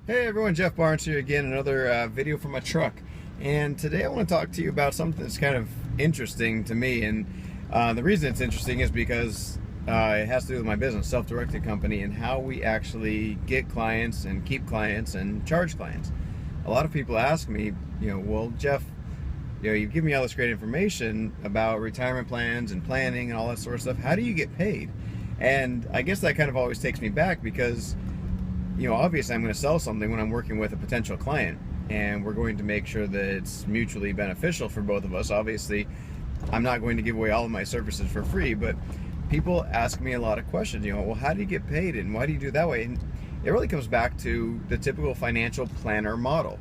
Hey everyone, Jeff Barnes here again, another video from my truck. And today I want to talk to you about something that's kind of interesting to me. And the reason it's interesting is because it has to do with my business, Self-Directed Company, and how we actually get clients and keep clients and charge clients. A lot of people ask me, well, Jeff, you give me all this great information about retirement plans and planning and all that sort of stuff. How do you get paid? And I guess that kind of always takes me back because obviously I'm going to sell something when I'm working with a potential client, and we're going to make sure that it's mutually beneficial for both of us. Obviously, I'm not going to give away all of my services for free, but people ask me a lot of questions, well, how do you get paid and why do you do it that way? And it really comes back to the typical financial planner model.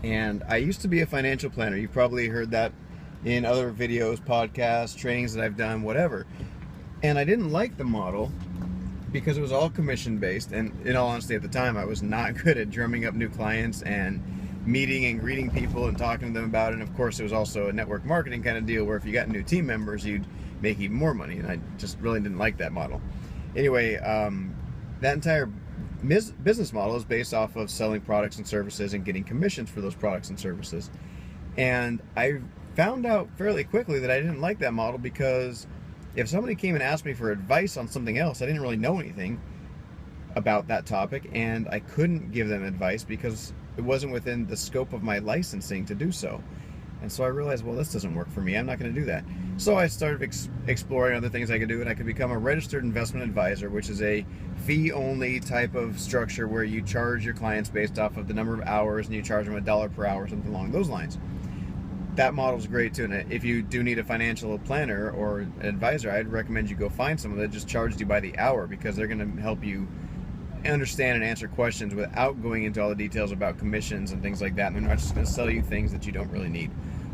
And I used to be a financial planner. You've probably heard that in other videos, podcasts, trainings that I've done, whatever. And I didn't like the model because it was all commission based, and in all honesty at the time I was not good at drumming up new clients and meeting and greeting people and talking to them about it. And of course it was also a network marketing kind of deal where if you got new team members you'd make even more money, and I just really didn't like that model. Anyway, that entire business model is based off of selling products and services and getting commissions for those products and services. And I found out fairly quickly that I didn't like that model because if somebody came and asked me for advice on something else, I didn't really know anything about that topic, and I couldn't give them advice because it wasn't within the scope of my licensing to do so. And so I realized, well, this doesn't work for me. I'm not going to do that. So I started exploring other things I could do, and I could become a registered investment advisor, which is a fee-only type of structure where you charge your clients based off of the number of hours, and you charge them $1 per hour, something along those lines. That model's great too, and if you do need a financial planner or an advisor, I'd recommend you go find someone that just charges you by the hour, because they're going to help you understand and answer questions without going into all the details about commissions and things like that, and they're not just going to sell you things that you don't really need.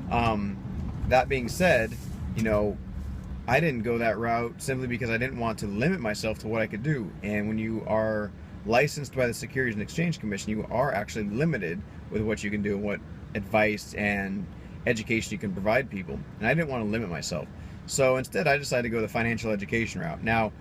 That being said, I didn't go that route simply because I didn't want to limit myself to what I could do. And when you are licensed by the Securities and Exchange Commission, you are actually limited with what you can do and what advice and education you can provide people, and I didn't want to limit myself. So instead I decided to go the financial education route. Now,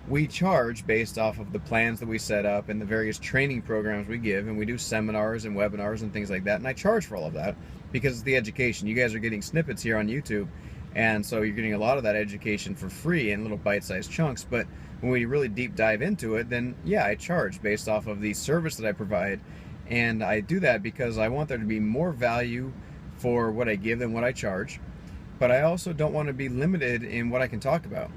we charge based off of the plans that we set up and the various training programs we give, and we do seminars and webinars and things like that, and I charge for all of that because it's the education. You guys are getting snippets here on YouTube, and so you're getting a lot of that education for free in little bite-sized chunks. But when we really deep dive into it, then yeah, I charge based off of the service that I provide, and I do that because I want there to be more value for what I give than what I charge, but I also don't want to be limited in what I can talk about.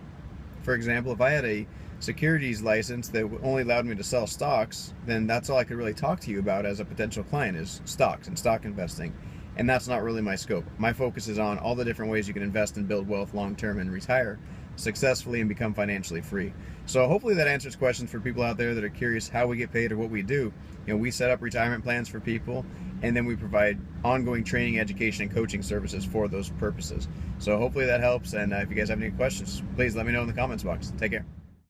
For example, if I had a securities license that only allowed me to sell stocks, then that's all I could really talk to you about as a potential client is stocks and stock investing, and that's not really my scope. My focus is on all the different ways you can invest and build wealth long term and retire successfully and become financially free. So hopefully that answers questions for people out there that are curious how we get paid or what we do. We set up retirement plans for people, and then we provide ongoing training, education, and coaching services for those purposes. So hopefully that helps, and if you guys have any questions, please let me know in the comments box. Take care.